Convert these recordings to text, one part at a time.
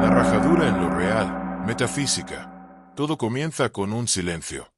La rajadura en lo real, metafísica. Todo comienza con un silencio.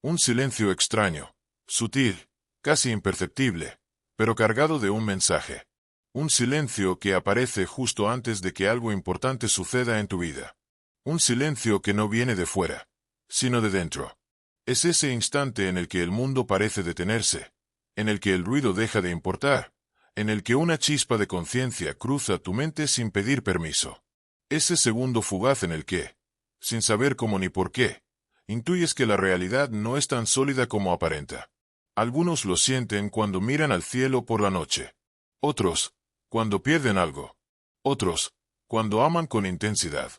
Un silencio extraño, sutil, casi imperceptible, pero cargado de un mensaje. Un silencio que aparece justo antes de que algo importante suceda en tu vida. Un silencio que no viene de fuera, sino de dentro. Es ese instante en el que el mundo parece detenerse, en el que el ruido deja de importar, en el que una chispa de conciencia cruza tu mente sin pedir permiso. Ese segundo fugaz en el que, sin saber cómo ni por qué, intuyes que la realidad no es tan sólida como aparenta. Algunos lo sienten cuando miran al cielo por la noche. Otros, cuando pierden algo. Otros, cuando aman con intensidad.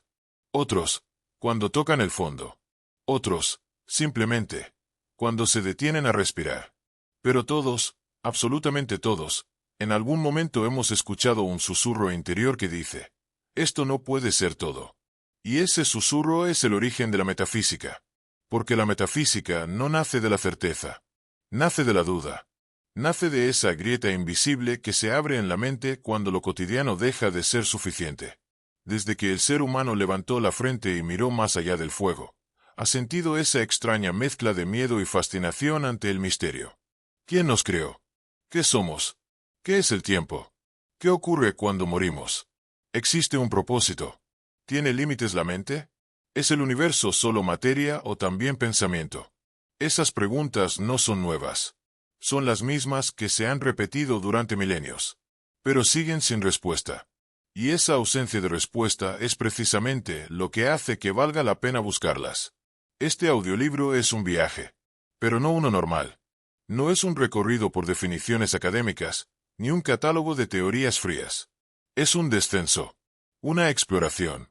Otros, cuando tocan el fondo. Otros, simplemente, cuando se detienen a respirar. Pero todos, absolutamente todos, en algún momento hemos escuchado un susurro interior que dice: esto no puede ser todo. Y ese susurro es el origen de la metafísica. Porque la metafísica no nace de la certeza. Nace de la duda. Nace de esa grieta invisible que se abre en la mente cuando lo cotidiano deja de ser suficiente. Desde que el ser humano levantó la frente y miró más allá del fuego, ha sentido esa extraña mezcla de miedo y fascinación ante el misterio. ¿Quién nos creó? ¿Qué somos? ¿Qué es el tiempo? ¿Qué ocurre cuando morimos? ¿Existe un propósito? ¿Tiene límites la mente? ¿Es el universo solo materia o también pensamiento? Esas preguntas no son nuevas. Son las mismas que se han repetido durante milenios. Pero siguen sin respuesta. Y esa ausencia de respuesta es precisamente lo que hace que valga la pena buscarlas. Este audiolibro es un viaje, pero no uno normal. No es un recorrido por definiciones académicas, ni un catálogo de teorías frías. Es un descenso, una exploración,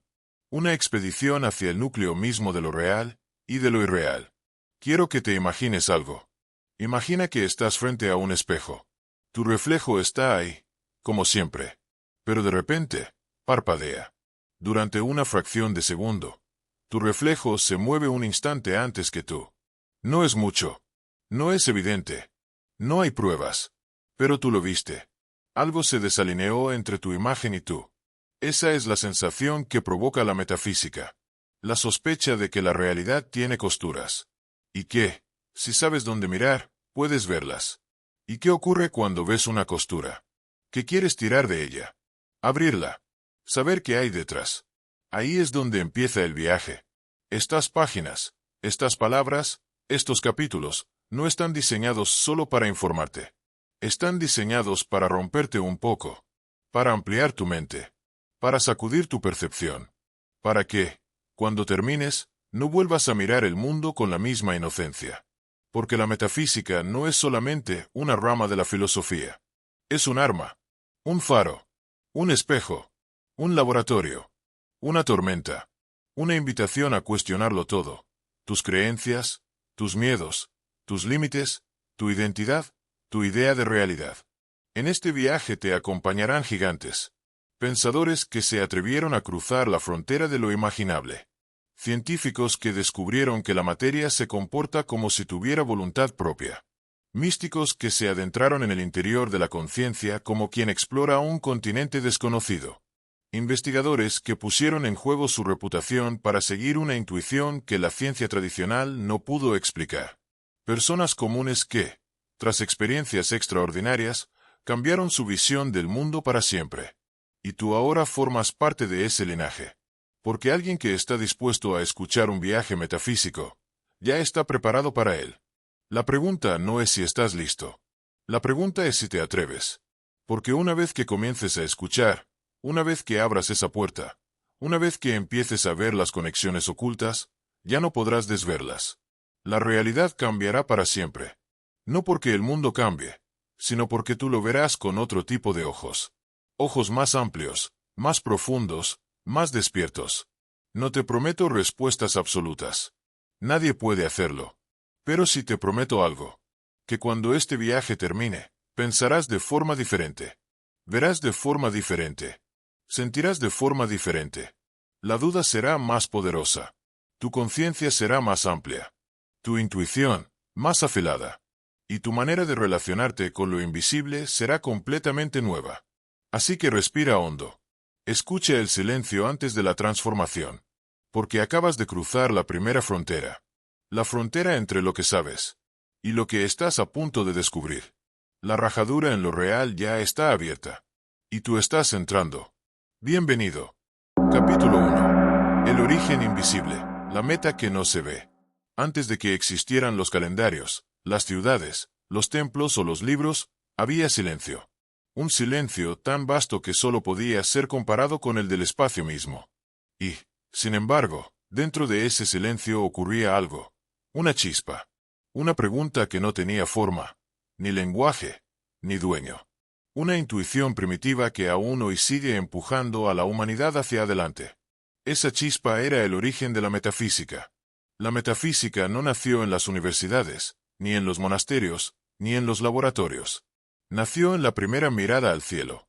una expedición hacia el núcleo mismo de lo real y de lo irreal. Quiero que te imagines algo. Imagina que estás frente a un espejo. Tu reflejo está ahí, como siempre. Pero de repente, parpadea. Durante una fracción de segundo, tu reflejo se mueve un instante antes que tú. No es mucho. No es evidente. No hay pruebas. Pero tú lo viste. Algo se desalineó entre tu imagen y tú. Esa es la sensación que provoca la metafísica. La sospecha de que la realidad tiene costuras. Y que, si sabes dónde mirar, puedes verlas. ¿Y qué ocurre cuando ves una costura? ¿Qué quieres tirar de ella? Abrirla. Saber qué hay detrás. Ahí es donde empieza el viaje. Estas páginas, estas palabras, estos capítulos, no están diseñados solo para informarte. Están diseñados para romperte un poco, para ampliar tu mente, para sacudir tu percepción, para que, cuando termines, no vuelvas a mirar el mundo con la misma inocencia. Porque la metafísica no es solamente una rama de la filosofía. Es un arma, un faro, un espejo, un laboratorio, una tormenta, una invitación a cuestionarlo todo: tus creencias, tus miedos, tus límites, tu identidad, tu idea de realidad. En este viaje te acompañarán gigantes, pensadores que se atrevieron a cruzar la frontera de lo imaginable, científicos que descubrieron que la materia se comporta como si tuviera voluntad propia, místicos que se adentraron en el interior de la conciencia como quien explora un continente desconocido, investigadores que pusieron en juego su reputación para seguir una intuición que la ciencia tradicional no pudo explicar, personas comunes que, tras experiencias extraordinarias, cambiaron su visión del mundo para siempre. Y tú ahora formas parte de ese linaje. Porque alguien que está dispuesto a escuchar un viaje metafísico, ya está preparado para él. La pregunta no es si estás listo. La pregunta es si te atreves. Porque una vez que comiences a escuchar, una vez que abras esa puerta, una vez que empieces a ver las conexiones ocultas, ya no podrás desverlas. La realidad cambiará para siempre. No porque el mundo cambie, sino porque tú lo verás con otro tipo de ojos. Ojos más amplios, más profundos, más despiertos. No te prometo respuestas absolutas. Nadie puede hacerlo. Pero sí te prometo algo. Que cuando este viaje termine, pensarás de forma diferente. Verás de forma diferente. Sentirás de forma diferente. La duda será más poderosa. Tu conciencia será más amplia. Tu intuición, más afilada. Y tu manera de relacionarte con lo invisible será completamente nueva. Así que respira hondo. Escucha el silencio antes de la transformación. Porque acabas de cruzar la primera frontera. La frontera entre lo que sabes y lo que estás a punto de descubrir. La rajadura en lo real ya está abierta. Y tú estás entrando. Bienvenido. Capítulo 1. El origen invisible. La meta que no se ve. Antes de que existieran los calendarios, las ciudades, los templos o los libros, había silencio. Un silencio tan vasto que solo podía ser comparado con el del espacio mismo. Y, sin embargo, dentro de ese silencio ocurría algo. Una chispa. Una pregunta que no tenía forma, ni lenguaje, ni dueño. Una intuición primitiva que aún hoy sigue empujando a la humanidad hacia adelante. Esa chispa era el origen de la metafísica. La metafísica no nació en las universidades, ni en los monasterios, ni en los laboratorios. Nació en la primera mirada al cielo.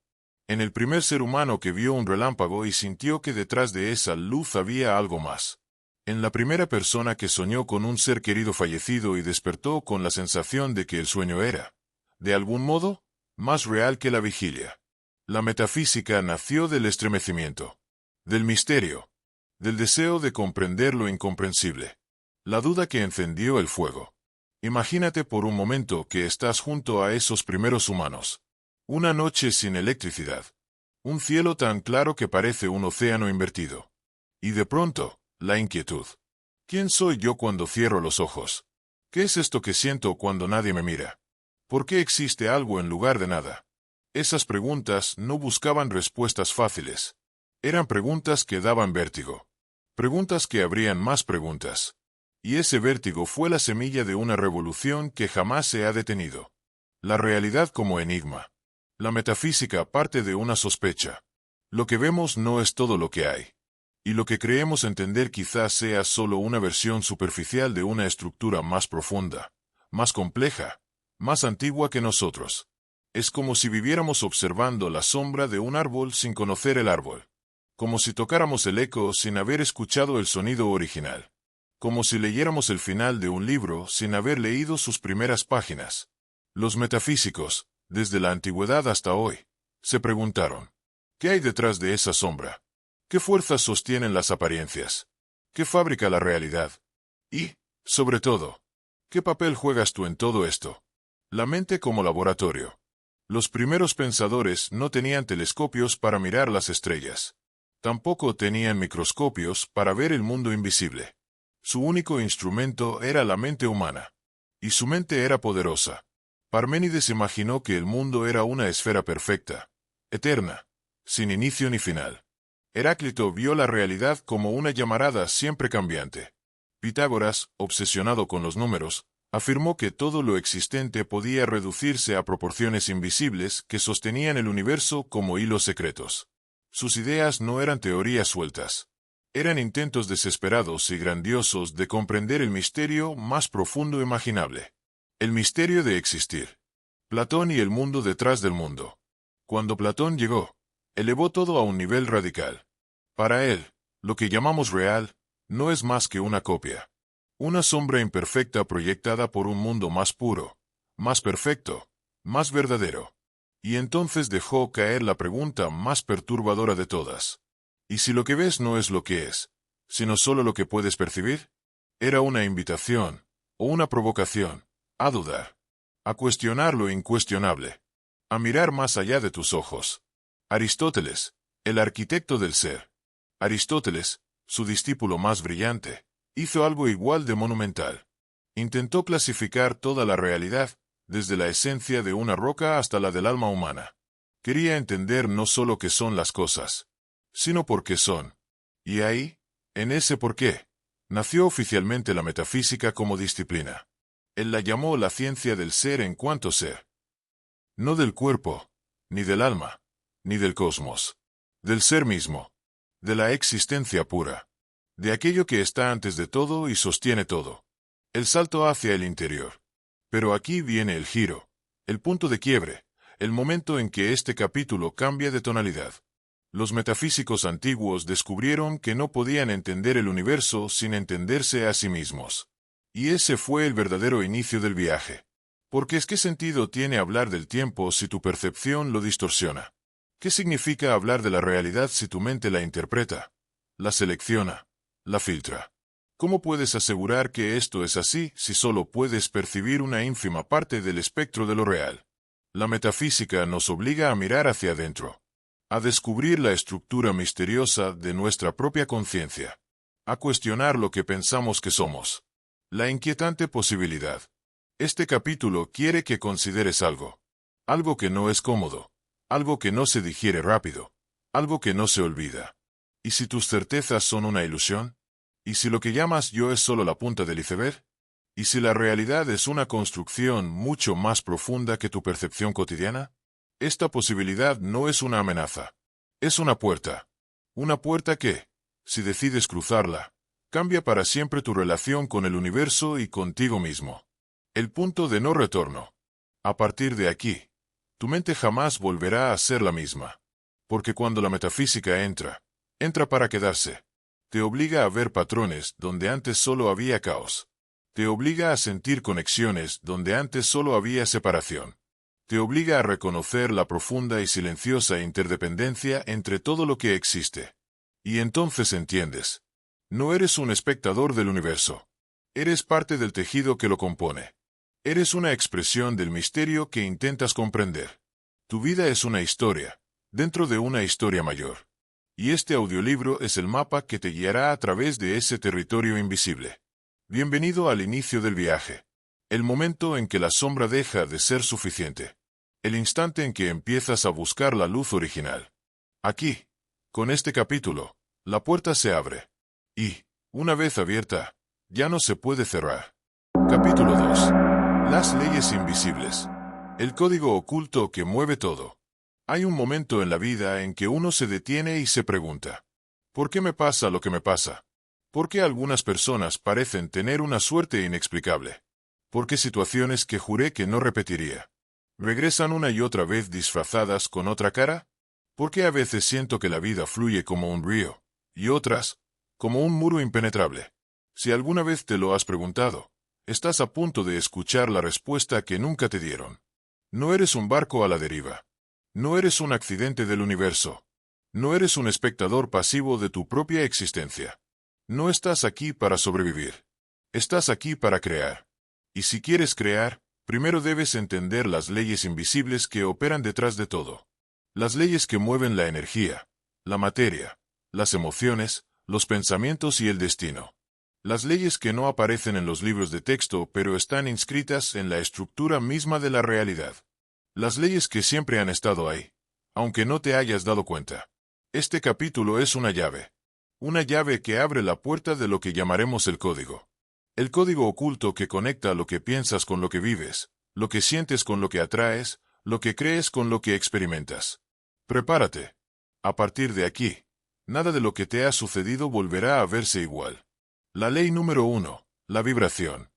En el primer ser humano que vio un relámpago y sintió que detrás de esa luz había algo más. En la primera persona que soñó con un ser querido fallecido y despertó con la sensación de que el sueño era, de algún modo, más real que la vigilia. La metafísica nació del estremecimiento, del misterio, del deseo de comprender lo incomprensible. La duda que encendió el fuego. Imagínate por un momento que estás junto a esos primeros humanos. Una noche sin electricidad. Un cielo tan claro que parece un océano invertido. Y de pronto, la inquietud. ¿Quién soy yo cuando cierro los ojos? ¿Qué es esto que siento cuando nadie me mira? ¿Por qué existe algo en lugar de nada? Esas preguntas no buscaban respuestas fáciles. Eran preguntas que daban vértigo. Preguntas que abrían más preguntas. Y ese vértigo fue la semilla de una revolución que jamás se ha detenido. La realidad como enigma. La metafísica parte de una sospecha. Lo que vemos no es todo lo que hay. Y lo que creemos entender quizás sea solo una versión superficial de una estructura más profunda, más compleja, más antigua que nosotros. Es como si viviéramos observando la sombra de un árbol sin conocer el árbol. Como si tocáramos el eco sin haber escuchado el sonido original. Como si leyéramos el final de un libro sin haber leído sus primeras páginas. Los metafísicos, desde la antigüedad hasta hoy, se preguntaron, ¿qué hay detrás de esa sombra? ¿Qué fuerzas sostienen las apariencias? ¿Qué fabrica la realidad? Y, sobre todo, ¿qué papel juegas tú en todo esto? La mente como laboratorio. Los primeros pensadores no tenían telescopios para mirar las estrellas. Tampoco tenían microscopios para ver el mundo invisible. Su único instrumento era la mente humana. Y su mente era poderosa. Parménides imaginó que el mundo era una esfera perfecta, eterna, sin inicio ni final. Heráclito vio la realidad como una llamarada siempre cambiante. Pitágoras, obsesionado con los números, afirmó que todo lo existente podía reducirse a proporciones invisibles que sostenían el universo como hilos secretos. Sus ideas no eran teorías sueltas. Eran intentos desesperados y grandiosos de comprender el misterio más profundo imaginable. El misterio de existir. Platón y el mundo detrás del mundo. Cuando Platón llegó, elevó todo a un nivel radical. Para él, lo que llamamos real, no es más que una copia. Una sombra imperfecta proyectada por un mundo más puro, más perfecto, más verdadero. Y entonces dejó caer la pregunta más perturbadora de todas. ¿Y si lo que ves no es lo que es, sino solo lo que puedes percibir? Era una invitación, o una provocación, a dudar, a cuestionar lo incuestionable, a mirar más allá de tus ojos. Aristóteles, el arquitecto del ser. Aristóteles, su discípulo más brillante, hizo algo igual de monumental. Intentó clasificar toda la realidad, desde la esencia de una roca hasta la del alma humana. Quería entender no solo qué son las cosas, sino por qué son. Y ahí, en ese por qué, nació oficialmente la metafísica como disciplina. Él la llamó la ciencia del ser en cuanto ser. No del cuerpo, ni del alma, ni del cosmos. Del ser mismo. De la existencia pura. De aquello que está antes de todo y sostiene todo. El salto hacia el interior. Pero aquí viene el giro, el punto de quiebre, el momento en que este capítulo cambia de tonalidad. Los metafísicos antiguos descubrieron que no podían entender el universo sin entenderse a sí mismos. Y ese fue el verdadero inicio del viaje. Porque ¿qué sentido tiene hablar del tiempo si tu percepción lo distorsiona? ¿Qué significa hablar de la realidad si tu mente la interpreta, la selecciona, la filtra? ¿Cómo puedes asegurar que esto es así si solo puedes percibir una ínfima parte del espectro de lo real? La metafísica nos obliga a mirar hacia adentro, a descubrir la estructura misteriosa de nuestra propia conciencia, a cuestionar lo que pensamos que somos. La inquietante posibilidad. Este capítulo quiere que consideres algo que no es cómodo, algo que no se digiere rápido, algo que no se olvida. ¿Y si tus certezas son una ilusión? ¿Y si lo que llamas yo es solo la punta del iceberg? ¿Y si la realidad es una construcción mucho más profunda que tu percepción cotidiana? Esta posibilidad no es una amenaza. Es una puerta. Una puerta que, si decides cruzarla, cambia para siempre tu relación con el universo y contigo mismo. El punto de no retorno. A partir de aquí, tu mente jamás volverá a ser la misma. Porque cuando la metafísica entra para quedarse. Te obliga a ver patrones donde antes solo había caos. Te obliga a sentir conexiones donde antes solo había separación. Te obliga a reconocer la profunda y silenciosa interdependencia entre todo lo que existe. Y entonces entiendes. No eres un espectador del universo. Eres parte del tejido que lo compone. Eres una expresión del misterio que intentas comprender. Tu vida es una historia, dentro de una historia mayor. Y este audiolibro es el mapa que te guiará a través de ese territorio invisible. Bienvenido al inicio del viaje. El momento en que la sombra deja de ser suficiente. El instante en que empiezas a buscar la luz original. Aquí, con este capítulo, la puerta se abre. Y, una vez abierta, ya no se puede cerrar. Capítulo 2. Las leyes invisibles. El código oculto que mueve todo. Hay un momento en la vida en que uno se detiene y se pregunta, ¿por qué me pasa lo que me pasa? ¿Por qué algunas personas parecen tener una suerte inexplicable? ¿Por qué situaciones que juré que no repetiría regresan una y otra vez disfrazadas con otra cara? ¿Por qué a veces siento que la vida fluye como un río, y otras, como un muro impenetrable? Si alguna vez te lo has preguntado, estás a punto de escuchar la respuesta que nunca te dieron. No eres un barco a la deriva. No eres un accidente del universo. No eres un espectador pasivo de tu propia existencia. No estás aquí para sobrevivir. Estás aquí para crear. Y si quieres crear, primero debes entender las leyes invisibles que operan detrás de todo. Las leyes que mueven la energía, la materia, las emociones, los pensamientos y el destino. Las leyes que no aparecen en los libros de texto pero están inscritas en la estructura misma de la realidad. Las leyes que siempre han estado ahí, aunque no te hayas dado cuenta. Este capítulo es una llave. Una llave que abre la puerta de lo que llamaremos el código. El código oculto que conecta lo que piensas con lo que vives, lo que sientes con lo que atraes, lo que crees con lo que experimentas. Prepárate. A partir de aquí, nada de lo que te ha sucedido volverá a verse igual. La ley número 1, la vibración.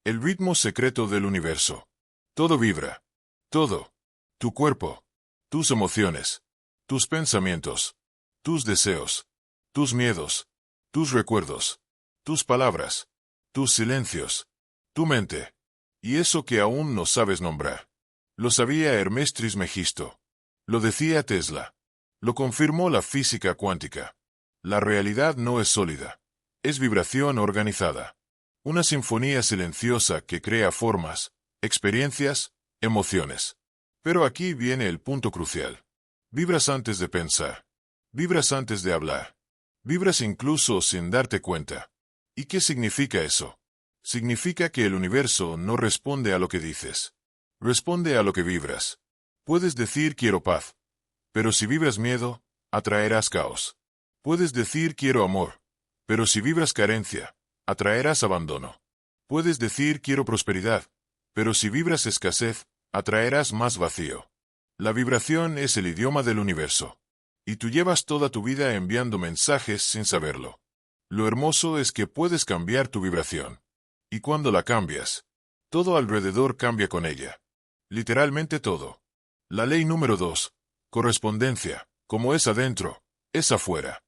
El ritmo secreto del universo. Todo vibra. Todo. Tu cuerpo. Tus emociones. Tus pensamientos. Tus deseos. Tus miedos. Tus recuerdos. Tus palabras. Tus silencios. Tu mente. Y eso que aún no sabes nombrar. Lo sabía Hermes Trismegisto. Lo decía Tesla. Lo confirmó la física cuántica. La realidad no es sólida. Es vibración organizada. Una sinfonía silenciosa que crea formas, experiencias, emociones. Pero aquí viene el punto crucial. Vibras antes de pensar. Vibras antes de hablar. Vibras incluso sin darte cuenta. ¿Y qué significa eso? Significa que el universo no responde a lo que dices. Responde a lo que vibras. Puedes decir quiero paz. Pero si vibras miedo, atraerás caos. Puedes decir quiero amor. Pero si vibras carencia, atraerás abandono. Puedes decir quiero prosperidad. Pero si vibras escasez, atraerás más vacío. La vibración es el idioma del universo. Y tú llevas toda tu vida enviando mensajes sin saberlo. Lo hermoso es que puedes cambiar tu vibración. Y cuando la cambias, todo alrededor cambia con ella. Literalmente todo. La ley número 2. Correspondencia. Como es adentro, es afuera.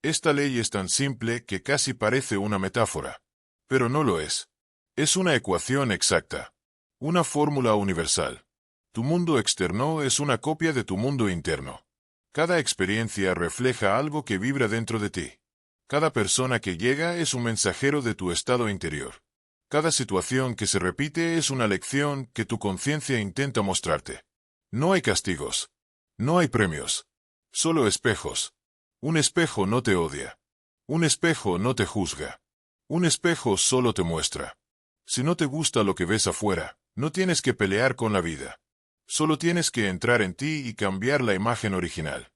Esta ley es tan simple que casi parece una metáfora. Pero no lo es. Es una ecuación exacta. Una fórmula universal. Tu mundo externo es una copia de tu mundo interno. Cada experiencia refleja algo que vibra dentro de ti. Cada persona que llega es un mensajero de tu estado interior. Cada situación que se repite es una lección que tu conciencia intenta mostrarte. No hay castigos. No hay premios. Solo espejos. Un espejo no te odia. Un espejo no te juzga. Un espejo solo te muestra. Si no te gusta lo que ves afuera, no tienes que pelear con la vida. Solo tienes que entrar en ti y cambiar la imagen original.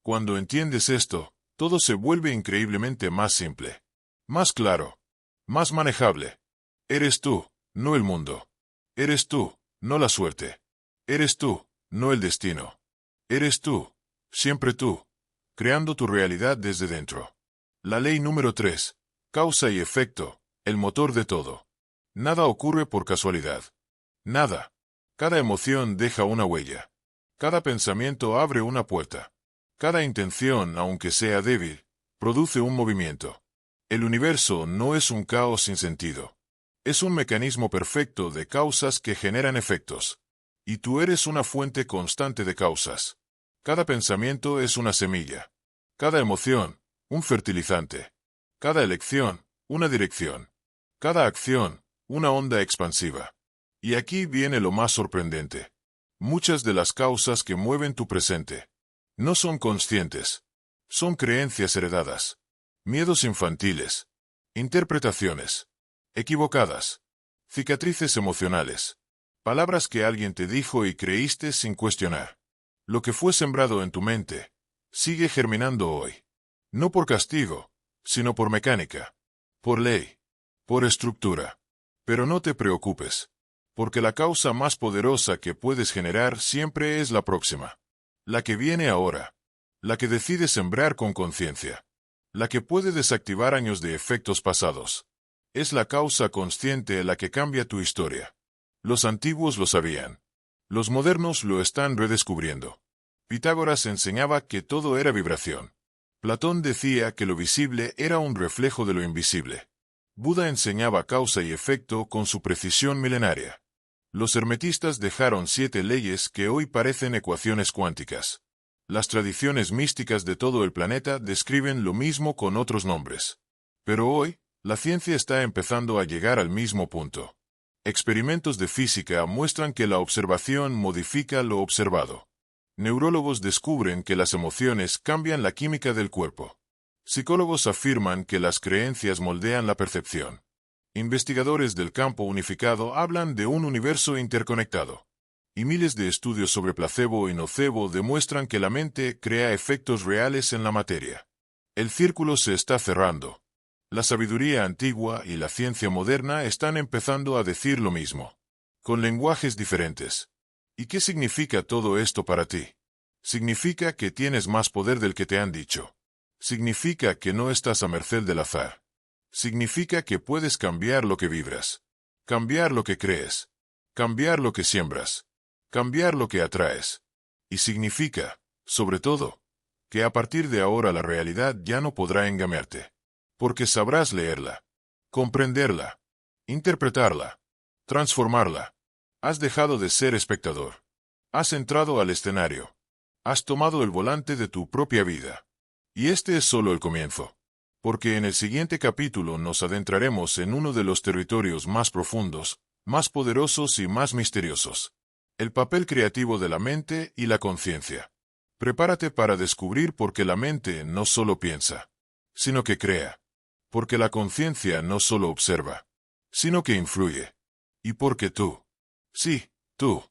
Cuando entiendes esto, todo se vuelve increíblemente más simple. Más claro. Más manejable. Eres tú, no el mundo. Eres tú, no la suerte. Eres tú, no el destino. Eres tú, siempre tú, creando tu realidad desde dentro. La ley número 3. Causa y efecto, el motor de todo. Nada ocurre por casualidad. Nada. Cada emoción deja una huella. Cada pensamiento abre una puerta. Cada intención, aunque sea débil, produce un movimiento. El universo no es un caos sin sentido. Es un mecanismo perfecto de causas que generan efectos. Y tú eres una fuente constante de causas. Cada pensamiento es una semilla. Cada emoción, un fertilizante. Cada elección, una dirección. Cada acción, una onda expansiva. Y aquí viene lo más sorprendente. Muchas de las causas que mueven tu presente no son conscientes. Son creencias heredadas. Miedos infantiles. Interpretaciones equivocadas. Cicatrices emocionales. Palabras que alguien te dijo y creíste sin cuestionar. Lo que fue sembrado en tu mente sigue germinando hoy. No por castigo, sino por mecánica. Por ley. Por estructura. Pero no te preocupes. Porque la causa más poderosa que puedes generar siempre es la próxima. La que viene ahora. La que decide sembrar con conciencia. La que puede desactivar años de efectos pasados. Es la causa consciente la que cambia tu historia. Los antiguos lo sabían. Los modernos lo están redescubriendo. Pitágoras enseñaba que todo era vibración. Platón decía que lo visible era un reflejo de lo invisible. Buda enseñaba causa y efecto con su precisión milenaria. Los hermetistas dejaron 7 leyes que hoy parecen ecuaciones cuánticas. Las tradiciones místicas de todo el planeta describen lo mismo con otros nombres. Pero hoy, la ciencia está empezando a llegar al mismo punto. Experimentos de física muestran que la observación modifica lo observado. Neurólogos descubren que las emociones cambian la química del cuerpo. Psicólogos afirman que las creencias moldean la percepción. Investigadores del campo unificado hablan de un universo interconectado. Y miles de estudios sobre placebo y nocebo demuestran que la mente crea efectos reales en la materia. El círculo se está cerrando. La sabiduría antigua y la ciencia moderna están empezando a decir lo mismo, con lenguajes diferentes. ¿Y qué significa todo esto para ti? Significa que tienes más poder del que te han dicho. Significa que no estás a merced del azar. Significa que puedes cambiar lo que vibras, cambiar lo que crees, cambiar lo que siembras, cambiar lo que atraes. Y significa, sobre todo, que a partir de ahora la realidad ya no podrá engañarte. Porque sabrás leerla, comprenderla, interpretarla, transformarla. Has dejado de ser espectador. Has entrado al escenario. Has tomado el volante de tu propia vida. Y este es solo el comienzo. Porque en el siguiente capítulo nos adentraremos en uno de los territorios más profundos, más poderosos y más misteriosos. El papel creativo de la mente y la conciencia. Prepárate para descubrir por qué la mente no solo piensa, sino que crea. Porque la conciencia no solo observa, sino que influye. Y porque tú, sí, tú,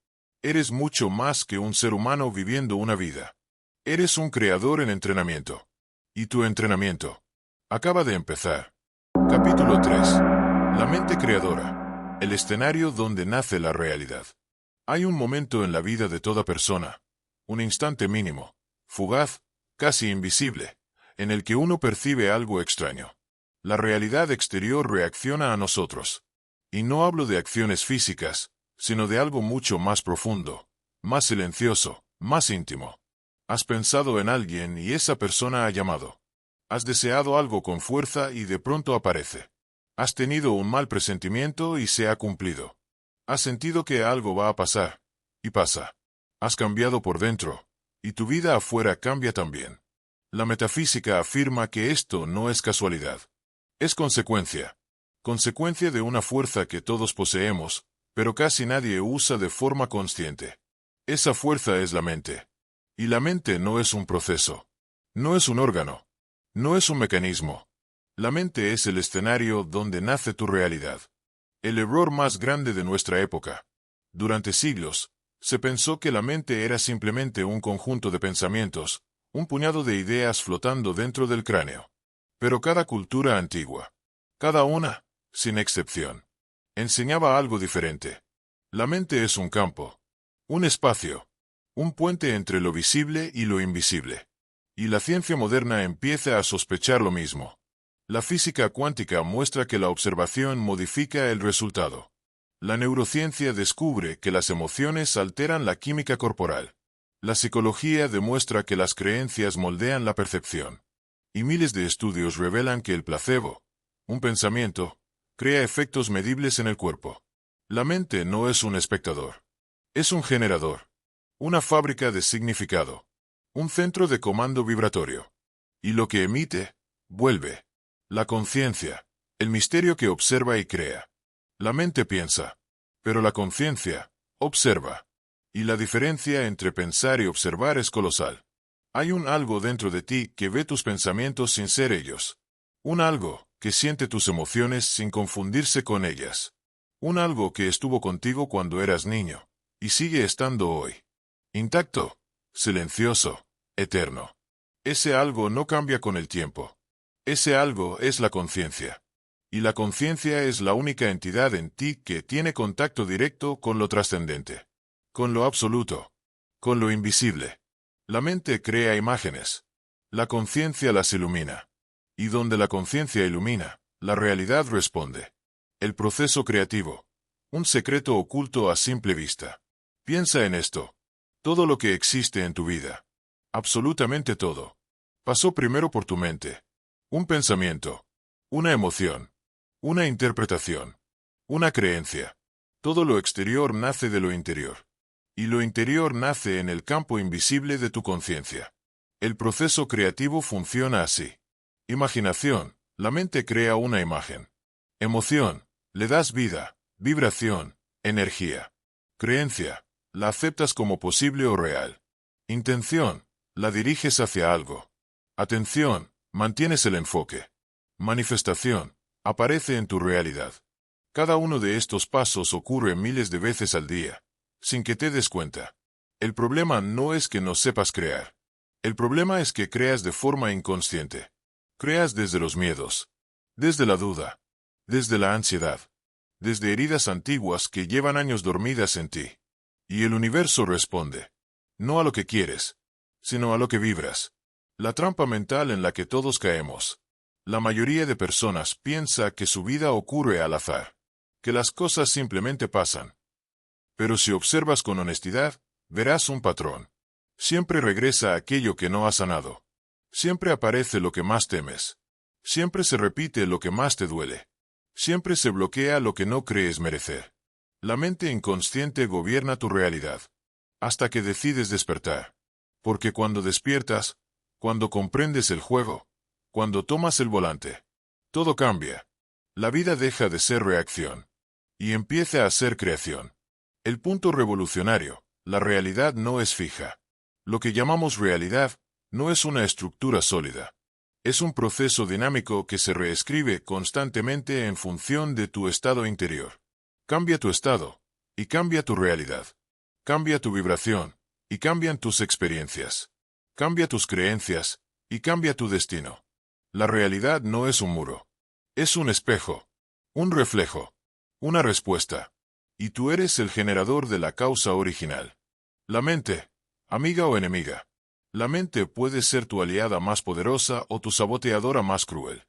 eres mucho más que un ser humano viviendo una vida. Eres un creador en entrenamiento. Y tu entrenamiento acaba de empezar. Capítulo 3. La mente creadora. El escenario donde nace la realidad. Hay un momento en la vida de toda persona, un instante mínimo, fugaz, casi invisible, en el que uno percibe algo extraño. La realidad exterior reacciona a nosotros. Y no hablo de acciones físicas, sino de algo mucho más profundo, más silencioso, más íntimo. Has pensado en alguien y esa persona ha llamado. Has deseado algo con fuerza y de pronto aparece. Has tenido un mal presentimiento y se ha cumplido. Has sentido que algo va a pasar, y pasa. Has cambiado por dentro, Y tu vida afuera cambia también. La metafísica afirma que esto no es casualidad. Es consecuencia. Consecuencia de una fuerza que todos poseemos, pero casi nadie usa de forma consciente. Esa fuerza es la mente. Y la mente no es un proceso. No es un órgano. No es un mecanismo. La mente es el escenario donde nace tu realidad. El error más grande de nuestra época. Durante siglos, se pensó que la mente era simplemente un conjunto de pensamientos, un puñado de ideas flotando dentro del cráneo. Pero cada cultura antigua, cada una, sin excepción, enseñaba algo diferente. La mente es un campo, un espacio, un puente entre lo visible y lo invisible. Y la ciencia moderna empieza a sospechar lo mismo. La física cuántica muestra que la observación modifica el resultado. La neurociencia descubre que las emociones alteran la química corporal. La psicología demuestra que las creencias moldean la percepción. Y miles de estudios revelan que el placebo, un pensamiento, crea efectos medibles en el cuerpo. La mente no es un espectador. Es un generador. Una fábrica de significado. Un centro de comando vibratorio. Y lo que emite, vuelve. La conciencia, el misterio que observa y crea. La mente piensa, pero la conciencia observa. Y la diferencia entre pensar y observar es colosal. Hay un algo dentro de ti que ve tus pensamientos sin ser ellos. Un algo que siente tus emociones sin confundirse con ellas. Un algo que estuvo contigo cuando eras niño, y sigue estando hoy. Intacto, silencioso, eterno. Ese algo no cambia con el tiempo. Ese algo es la conciencia. Y la conciencia es la única entidad en ti que tiene contacto directo con lo trascendente, con lo absoluto, con lo invisible. La mente crea imágenes. La conciencia las ilumina. Y donde la conciencia ilumina, la realidad responde. El proceso creativo. Un secreto oculto a simple vista. Piensa en esto. Todo lo que existe en tu vida. Absolutamente todo. Pasó primero por tu mente. Un pensamiento. Una emoción. Una interpretación. Una creencia. Todo lo exterior nace de lo interior. Y lo interior nace en el campo invisible de tu conciencia. El proceso creativo funciona así. Imaginación. La mente crea una imagen. Emoción. Le das vida, vibración, energía. Creencia. La aceptas como posible o real. Intención. La diriges hacia algo. Atención. Mantienes el enfoque. Manifestación. Aparece en tu realidad. Cada uno de estos pasos ocurre miles de veces al día, sin que te des cuenta. El problema no es que no sepas crear. El problema es que creas de forma inconsciente. Creas desde los miedos, desde la duda, desde la ansiedad, desde heridas antiguas que llevan años dormidas en ti. Y el universo responde. No a lo que quieres, sino a lo que vibras. La trampa mental en la que todos caemos. La mayoría de personas piensa que su vida ocurre al azar, que las cosas simplemente pasan. Pero si observas con honestidad, verás un patrón. Siempre regresa aquello que no has sanado. Siempre aparece lo que más temes. Siempre se repite lo que más te duele. Siempre se bloquea lo que no crees merecer. La mente inconsciente gobierna tu realidad, hasta que decides despertar. Porque cuando despiertas, cuando comprendes el juego, cuando tomas el volante, todo cambia. La vida deja de ser reacción y empieza a ser creación. El punto revolucionario, la realidad no es fija. Lo que llamamos realidad no es una estructura sólida. Es un proceso dinámico que se reescribe constantemente en función de tu estado interior. Cambia tu estado, y cambia tu realidad. Cambia tu vibración, y cambian tus experiencias. Cambia tus creencias, y cambia tu destino. La realidad no es un muro. Es un espejo, un reflejo, una respuesta. Y tú eres el generador de la causa original. La mente, amiga o enemiga. La mente puede ser tu aliada más poderosa o tu saboteadora más cruel.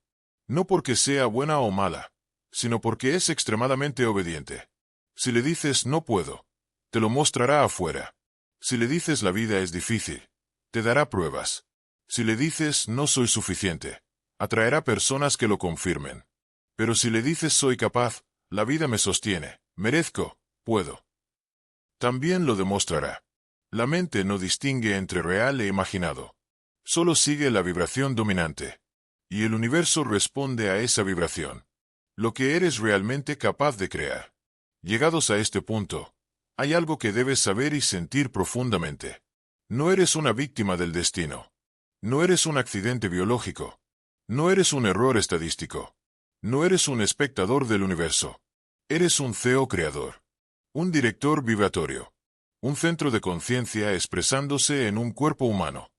No porque sea buena o mala, sino porque es extremadamente obediente. Si le dices no puedo, te lo mostrará afuera. Si le dices la vida es difícil, te dará pruebas. Si le dices no soy suficiente, atraerá personas que lo confirmen. Pero si le dices soy capaz, la vida me sostiene, merezco, puedo. También lo demostrará. La mente no distingue entre real e imaginado. Solo sigue la vibración dominante. Y el universo responde a esa vibración. Lo que eres realmente capaz de crear. Llegados a este punto, hay algo que debes saber y sentir profundamente. No eres una víctima del destino. No eres un accidente biológico. No eres un error estadístico. No eres un espectador del universo. Eres un CEO creador. Un director vibratorio. Un centro de conciencia expresándose en un cuerpo humano.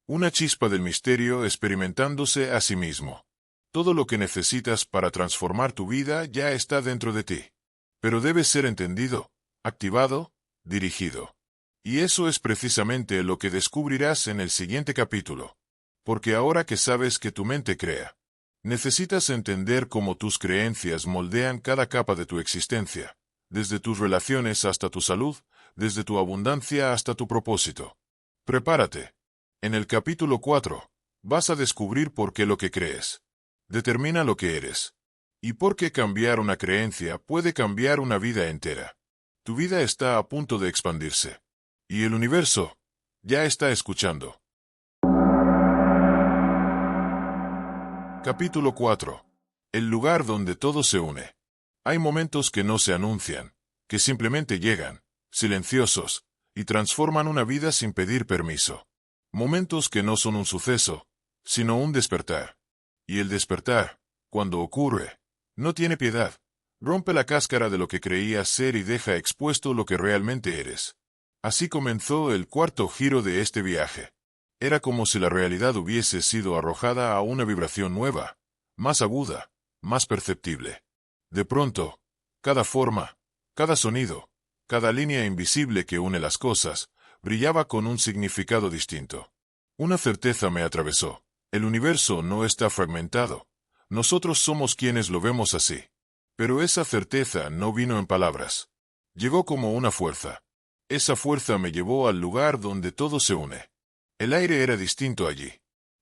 Una chispa del misterio experimentándose a sí mismo. Todo lo que necesitas para transformar tu vida ya está dentro de ti. Pero debe ser entendido, activado, dirigido. Y eso es precisamente lo que descubrirás en el siguiente capítulo. Porque ahora que sabes que tu mente crea, necesitas entender cómo tus creencias moldean cada capa de tu existencia, desde tus relaciones hasta tu salud, desde tu abundancia hasta tu propósito. Prepárate. En el capítulo 4, vas a descubrir por qué lo que crees determina lo que eres. Y por qué cambiar una creencia puede cambiar una vida entera. Tu vida está a punto de expandirse. Y el universo ya está escuchando. Capítulo 4. El lugar donde todo se une. Hay momentos que no se anuncian, que simplemente llegan, silenciosos, y transforman una vida sin pedir permiso. Momentos que no son un suceso, sino un despertar. Y el despertar, cuando ocurre, no tiene piedad. Rompe la cáscara de lo que creías ser y deja expuesto lo que realmente eres. Así comenzó el cuarto giro de este viaje. Era como si la realidad hubiese sido arrojada a una vibración nueva, más aguda, más perceptible. De pronto, cada forma, cada sonido, cada línea invisible que une las cosas, brillaba con un significado distinto. Una certeza me atravesó. El universo no está fragmentado. Nosotros somos quienes lo vemos así. Pero esa certeza no vino en palabras. Llegó como una fuerza. Esa fuerza me llevó al lugar donde todo se une. El aire era distinto allí.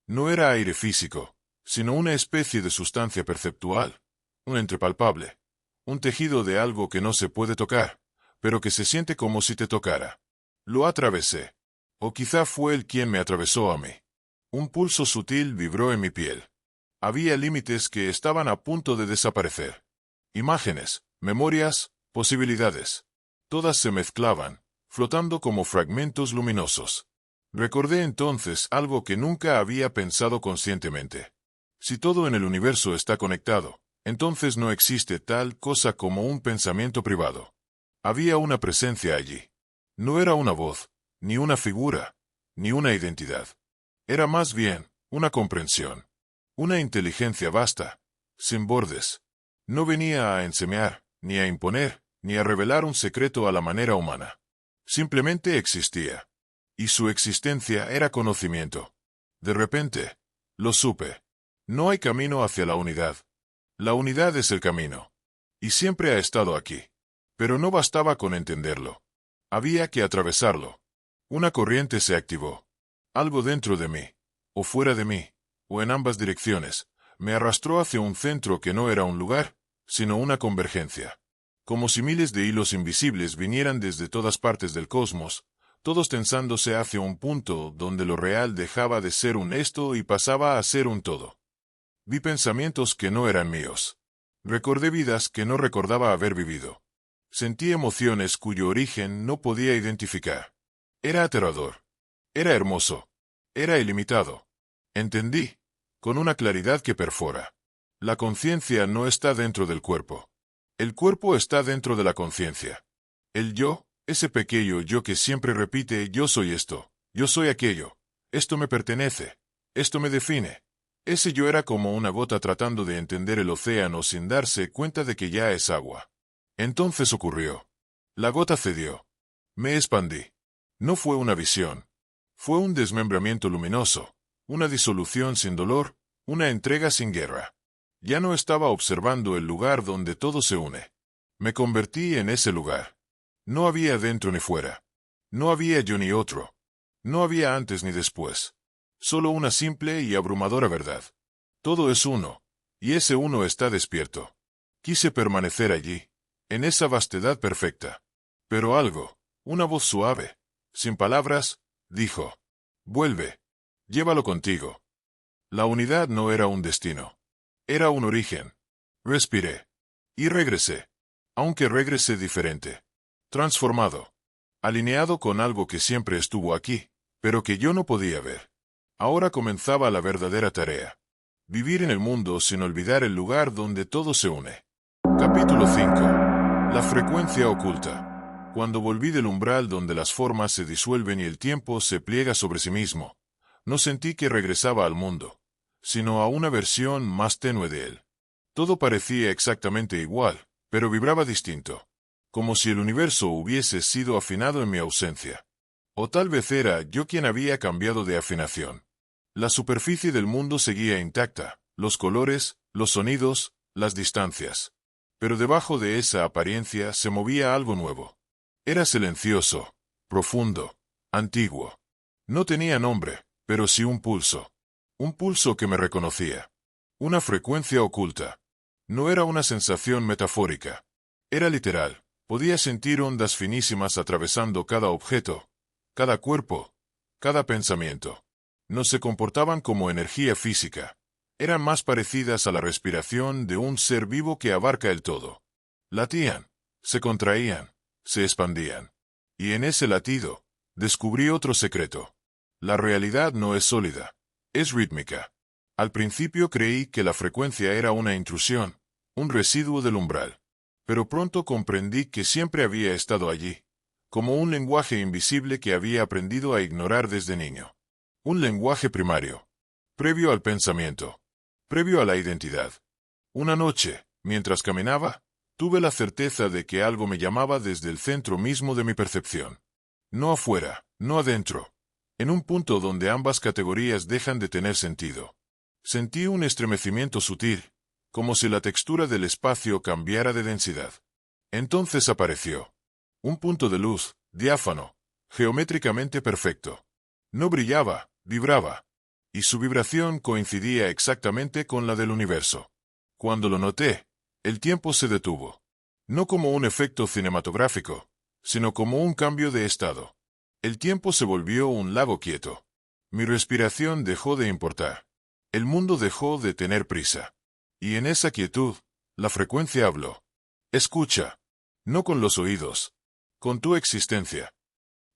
No era aire físico, sino una especie de sustancia perceptual, un entrepalpable, un tejido de algo que no se puede tocar, pero que se siente como si te tocara. Lo atravesé. O quizá fue él quien me atravesó a mí. Un pulso sutil vibró en mi piel. Había límites que estaban a punto de desaparecer. Imágenes, memorias, posibilidades. Todas se mezclaban, flotando como fragmentos luminosos. Recordé entonces algo que nunca había pensado conscientemente. Si todo en el universo está conectado, entonces no existe tal cosa como un pensamiento privado. Había una presencia allí. No era una voz, ni una figura, ni una identidad. Era más bien una comprensión. Una inteligencia vasta, sin bordes. No venía a enseñar, ni a imponer, ni a revelar un secreto a la manera humana. Simplemente existía. Y su existencia era conocimiento. De repente, lo supe. No hay camino hacia la unidad. La unidad es el camino. Y siempre ha estado aquí. Pero no bastaba con entenderlo. Había que atravesarlo. Una corriente se activó. Algo dentro de mí, o fuera de mí, o en ambas direcciones, me arrastró hacia un centro que no era un lugar, sino una convergencia. Como si miles de hilos invisibles vinieran desde todas partes del cosmos, todos tensándose hacia un punto donde lo real dejaba de ser un esto y pasaba a ser un todo. Vi pensamientos que no eran míos. Recordé vidas que no recordaba haber vivido. Sentí emociones cuyo origen no podía identificar. Era aterrador. Era hermoso. Era ilimitado. Entendí, con una claridad que perfora. La conciencia no está dentro del cuerpo. El cuerpo está dentro de la conciencia. El yo, ese pequeño yo que siempre repite yo soy esto, yo soy aquello, esto me pertenece, esto me define. Ese yo era como una gota tratando de entender el océano sin darse cuenta de que ya es agua. Entonces ocurrió. La gota cedió. Me expandí. No fue una visión. Fue un desmembramiento luminoso, una disolución sin dolor, una entrega sin guerra. Ya no estaba observando el lugar donde todo se une. Me convertí en ese lugar. No había dentro ni fuera. No había yo ni otro. No había antes ni después. Solo una simple y abrumadora verdad. Todo es uno, y ese uno está despierto. Quise permanecer allí, en esa vastedad perfecta. Pero algo, una voz suave, Sin palabras, dijo: vuelve. Llévalo contigo. La unidad no era un destino. Era un origen. Respiré. Y regresé. Aunque regresé diferente. Transformado. Alineado con algo que siempre estuvo aquí, pero que yo no podía ver. Ahora comenzaba la verdadera tarea. Vivir en el mundo sin olvidar el lugar donde todo se une. Capítulo 5. La frecuencia oculta. Cuando volví del umbral donde las formas se disuelven y el tiempo se pliega sobre sí mismo, no sentí que regresaba al mundo, sino a una versión más tenue de él. Todo parecía exactamente igual, pero vibraba distinto, como si el universo hubiese sido afinado en mi ausencia. O tal vez era yo quien había cambiado de afinación. La superficie del mundo seguía intacta, los colores, los sonidos, las distancias. Pero debajo de esa apariencia se movía algo nuevo. Era silencioso, profundo, antiguo. No tenía nombre, pero sí un pulso. Un pulso que me reconocía. Una frecuencia oculta. No era una sensación metafórica. Era literal. Podía sentir ondas finísimas atravesando cada objeto, cada cuerpo, cada pensamiento. No se comportaban como energía física. Eran más parecidas a la respiración de un ser vivo que abarca el todo. Latían, se contraían, se expandían. Y en ese latido, descubrí otro secreto. La realidad no es sólida, es rítmica. Al principio creí que la frecuencia era una intrusión, un residuo del umbral. Pero pronto comprendí que siempre había estado allí, como un lenguaje invisible que había aprendido a ignorar desde niño. Un lenguaje primario, previo al pensamiento, previo a la identidad. Una noche, mientras caminaba, tuve la certeza de que algo me llamaba desde el centro mismo de mi percepción. No afuera, no adentro. En un punto donde ambas categorías dejan de tener sentido. Sentí un estremecimiento sutil, como si la textura del espacio cambiara de densidad. Entonces apareció un punto de luz, diáfano, geométricamente perfecto. No brillaba, vibraba, y su vibración coincidía exactamente con la del universo. Cuando lo noté, el tiempo se detuvo. No como un efecto cinematográfico, sino como un cambio de estado. El tiempo se volvió un lago quieto. Mi respiración dejó de importar. El mundo dejó de tener prisa. Y en esa quietud, la frecuencia habló. Escucha. No con los oídos. Con tu existencia.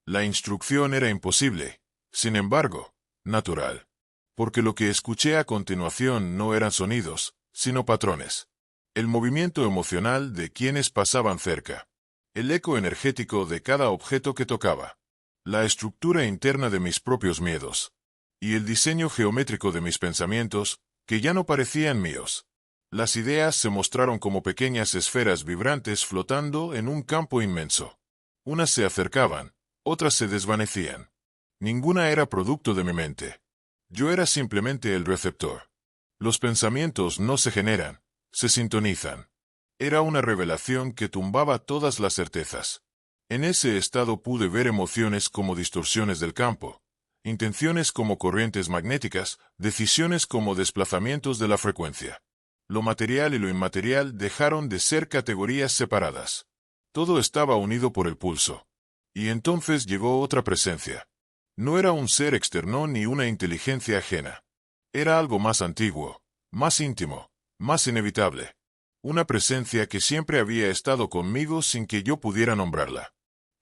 La instrucción era imposible. Sin embargo, natural. Porque lo que escuché a continuación no eran sonidos, sino patrones. El movimiento emocional de quienes pasaban cerca. El eco energético de cada objeto que tocaba. La estructura interna de mis propios miedos. Y el diseño geométrico de mis pensamientos, que ya no parecían míos. Las ideas se mostraron como pequeñas esferas vibrantes flotando en un campo inmenso. Unas se acercaban, otras se desvanecían. Ninguna era producto de mi mente. Yo era simplemente el receptor. Los pensamientos no se generan, se sintonizan. Era una revelación que tumbaba todas las certezas. En ese estado pude ver emociones como distorsiones del campo, intenciones como corrientes magnéticas, decisiones como desplazamientos de la frecuencia. Lo material y lo inmaterial dejaron de ser categorías separadas. Todo estaba unido por el pulso. Y entonces llegó otra presencia. No era un ser externo ni una inteligencia ajena. Era algo más antiguo, más íntimo, más inevitable. Una presencia que siempre había estado conmigo sin que yo pudiera nombrarla.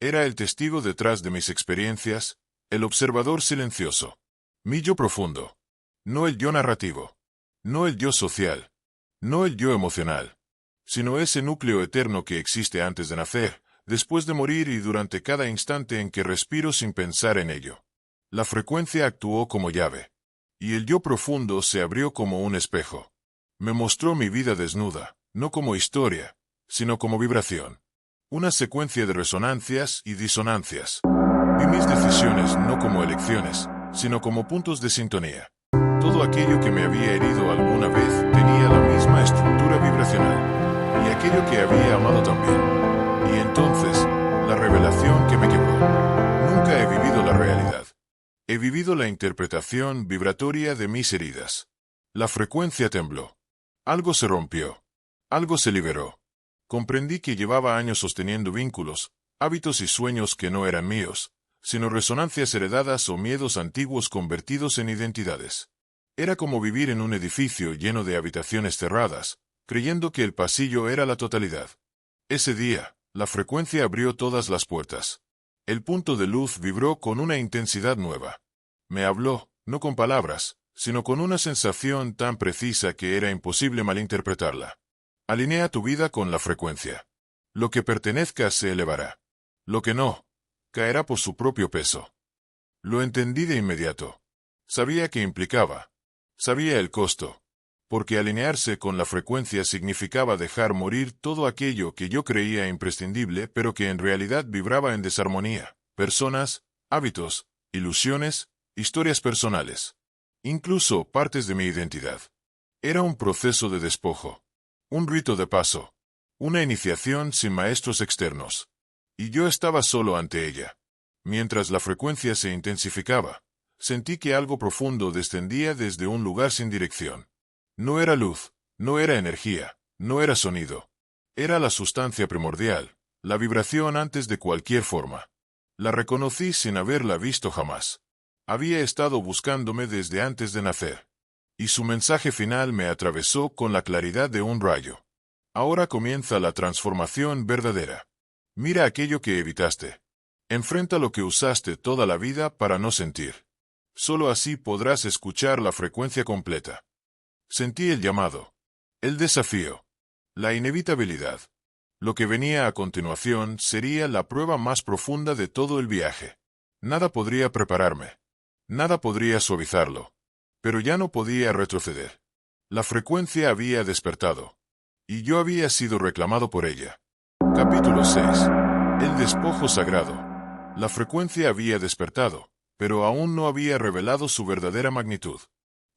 Era el testigo detrás de mis experiencias, el observador silencioso. Mi yo profundo. No el yo narrativo. No el yo social. No el yo emocional. Sino ese núcleo eterno que existe antes de nacer, después de morir y durante cada instante en que respiro sin pensar en ello. La frecuencia actuó como llave. Y el yo profundo se abrió como un espejo. Me mostró mi vida desnuda, no como historia, sino como vibración. Una secuencia de resonancias y disonancias. Vi mis decisiones no como elecciones, sino como puntos de sintonía. Todo aquello que me había herido alguna vez tenía la misma estructura vibracional. Y aquello que había amado también. Y entonces, la revelación que me quebró. Nunca he vivido la realidad. He vivido la interpretación vibratoria de mis heridas. La frecuencia tembló. Algo se rompió. Algo se liberó. Comprendí que llevaba años sosteniendo vínculos, hábitos y sueños que no eran míos, sino resonancias heredadas o miedos antiguos convertidos en identidades. Era como vivir en un edificio lleno de habitaciones cerradas, creyendo que el pasillo era la totalidad. Ese día, la frecuencia abrió todas las puertas. El punto de luz vibró con una intensidad nueva. Me habló, no con palabras, sino con una sensación tan precisa que era imposible malinterpretarla. Alinea tu vida con la frecuencia. Lo que pertenezca se elevará. Lo que no, caerá por su propio peso. Lo entendí de inmediato. Sabía qué implicaba. Sabía el costo. Porque alinearse con la frecuencia significaba dejar morir todo aquello que yo creía imprescindible pero que en realidad vibraba en desarmonía. Personas, hábitos, ilusiones, historias personales. Incluso partes de mi identidad. Era un proceso de despojo. Un rito de paso. Una iniciación sin maestros externos. Y yo estaba solo ante ella. Mientras la frecuencia se intensificaba, sentí que algo profundo descendía desde un lugar sin dirección. No era luz, no era energía, no era sonido. Era la sustancia primordial, la vibración antes de cualquier forma. La reconocí sin haberla visto jamás. Había estado buscándome desde antes de nacer. Y su mensaje final me atravesó con la claridad de un rayo. Ahora comienza la transformación verdadera. Mira aquello que evitaste. Enfrenta lo que usaste toda la vida para no sentir. Solo así podrás escuchar la frecuencia completa. Sentí el llamado, el desafío, la inevitabilidad. Lo que venía a continuación sería la prueba más profunda de todo el viaje. Nada podría prepararme. Nada podría suavizarlo. Pero ya no podía retroceder. La frecuencia había despertado. Y yo había sido reclamado por ella. Capítulo 6. El despojo sagrado. La frecuencia había despertado, pero aún no había revelado su verdadera magnitud.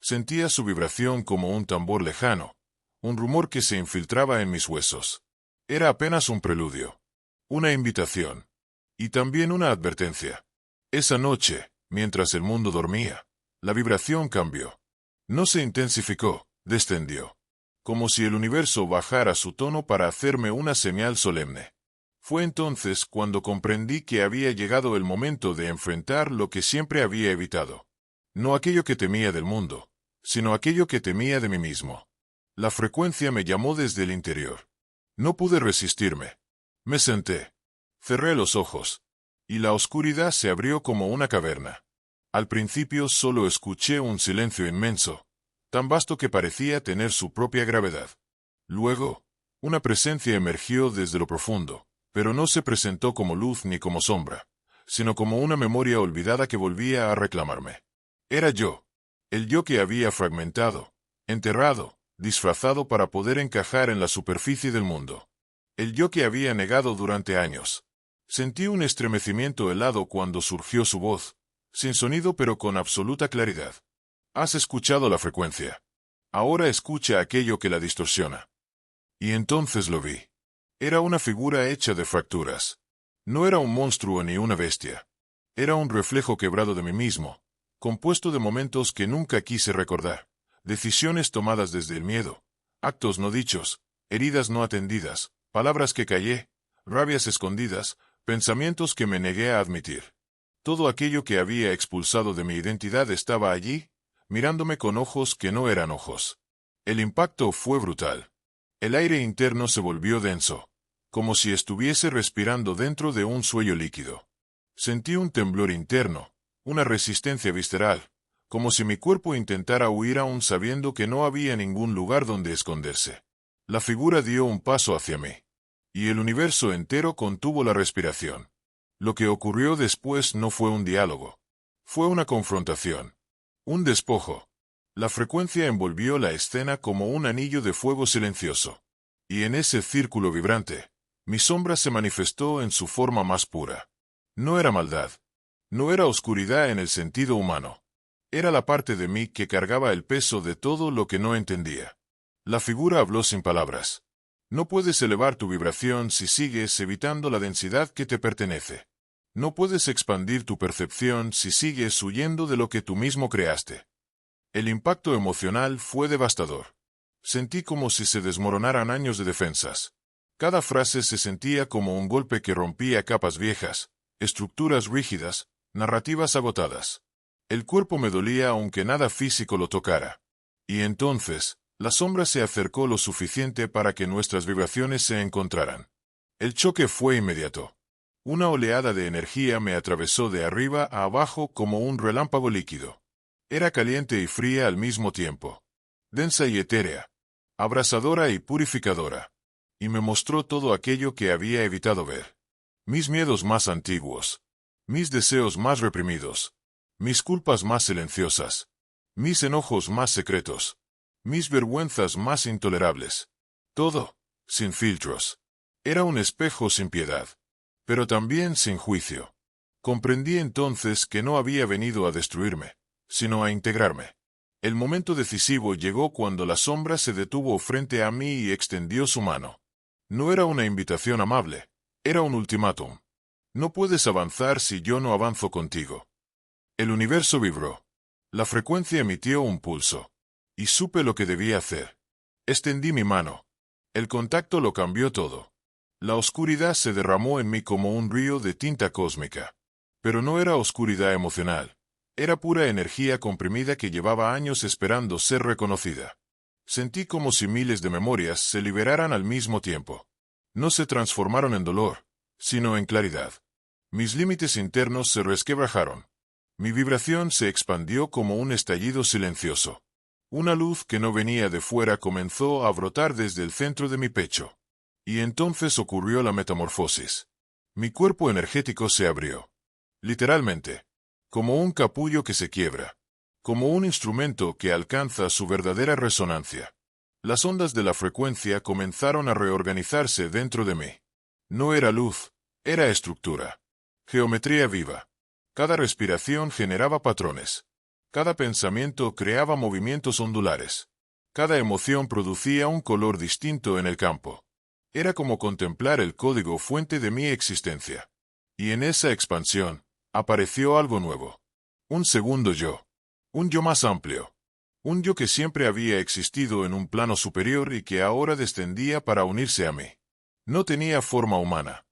Sentía su vibración como un tambor lejano, un rumor que se infiltraba en mis huesos. Era apenas un preludio, una invitación, y también una advertencia. Esa noche, mientras el mundo dormía, la vibración cambió. No se intensificó, descendió. Como si el universo bajara su tono para hacerme una señal solemne. Fue entonces cuando comprendí que había llegado el momento de enfrentar lo que siempre había evitado. No aquello que temía del mundo, sino aquello que temía de mí mismo. La frecuencia me llamó desde el interior. No pude resistirme. Me senté. Cerré los ojos. Y la oscuridad se abrió como una caverna. Al principio solo escuché un silencio inmenso, tan vasto que parecía tener su propia gravedad. Luego, una presencia emergió desde lo profundo, pero no se presentó como luz ni como sombra, sino como una memoria olvidada que volvía a reclamarme. Era yo. El yo que había fragmentado, enterrado, disfrazado para poder encajar en la superficie del mundo. El yo que había negado durante años. Sentí un estremecimiento helado cuando surgió su voz, sin sonido pero con absoluta claridad. Has escuchado la frecuencia. Ahora escucha aquello que la distorsiona. Y entonces lo vi. Era una figura hecha de fracturas. No era un monstruo ni una bestia. Era un reflejo quebrado de mí mismo, compuesto de momentos que nunca quise recordar, decisiones tomadas desde el miedo, actos no dichos, heridas no atendidas, palabras que callé, rabias escondidas, pensamientos que me negué a admitir. Todo aquello que había expulsado de mi identidad estaba allí, mirándome con ojos que no eran ojos. El impacto fue brutal. El aire interno se volvió denso, como si estuviese respirando dentro de un sueño líquido. Sentí un temblor interno, una resistencia visceral, como si mi cuerpo intentara huir aún sabiendo que no había ningún lugar donde esconderse. La figura dio un paso hacia mí. Y el universo entero contuvo la respiración. Lo que ocurrió después no fue un diálogo. Fue una confrontación. Un despojo. La frecuencia envolvió la escena como un anillo de fuego silencioso. Y en ese círculo vibrante, mi sombra se manifestó en su forma más pura. No era maldad. No era oscuridad en el sentido humano. Era la parte de mí que cargaba el peso de todo lo que no entendía. La figura habló sin palabras. No puedes elevar tu vibración si sigues evitando la densidad que te pertenece. No puedes expandir tu percepción si sigues huyendo de lo que tú mismo creaste. El impacto emocional fue devastador. Sentí como si se desmoronaran años de defensas. Cada frase se sentía como un golpe que rompía capas viejas, estructuras rígidas, Narrativas agotadas. El cuerpo me dolía aunque nada físico lo tocara. Y entonces, la sombra se acercó lo suficiente para que nuestras vibraciones se encontraran. El choque fue inmediato. Una oleada de energía me atravesó de arriba a abajo como un relámpago líquido. Era caliente y fría al mismo tiempo. Densa y etérea. Abrasadora y purificadora. Y me mostró todo aquello que había evitado ver. Mis miedos más antiguos. Mis deseos más reprimidos. Mis culpas más silenciosas. Mis enojos más secretos. Mis vergüenzas más intolerables. Todo, sin filtros. Era un espejo sin piedad. Pero también sin juicio. Comprendí entonces que no había venido a destruirme, sino a integrarme. El momento decisivo llegó cuando la sombra se detuvo frente a mí y extendió su mano. No era una invitación amable, era un ultimátum. No puedes avanzar si yo no avanzo contigo. El universo vibró. La frecuencia emitió un pulso. Y supe lo que debía hacer. Extendí mi mano. El contacto lo cambió todo. La oscuridad se derramó en mí como un río de tinta cósmica. Pero no era oscuridad emocional. Era pura energía comprimida que llevaba años esperando ser reconocida. Sentí como si miles de memorias se liberaran al mismo tiempo. No se transformaron en dolor, sino en claridad. Mis límites internos se resquebrajaron. Mi vibración se expandió como un estallido silencioso. Una luz que no venía de fuera comenzó a brotar desde el centro de mi pecho. Y entonces ocurrió la metamorfosis. Mi cuerpo energético se abrió. Literalmente. Como un capullo que se quiebra. Como un instrumento que alcanza su verdadera resonancia. Las ondas de la frecuencia comenzaron a reorganizarse dentro de mí. No era luz, era estructura. Geometría viva. Cada respiración generaba patrones. Cada pensamiento creaba movimientos ondulares. Cada emoción producía un color distinto en el campo. Era como contemplar el código fuente de mi existencia. Y en esa expansión, apareció algo nuevo. Un segundo yo. Un yo más amplio. Un yo que siempre había existido en un plano superior y que ahora descendía para unirse a mí. No tenía forma humana.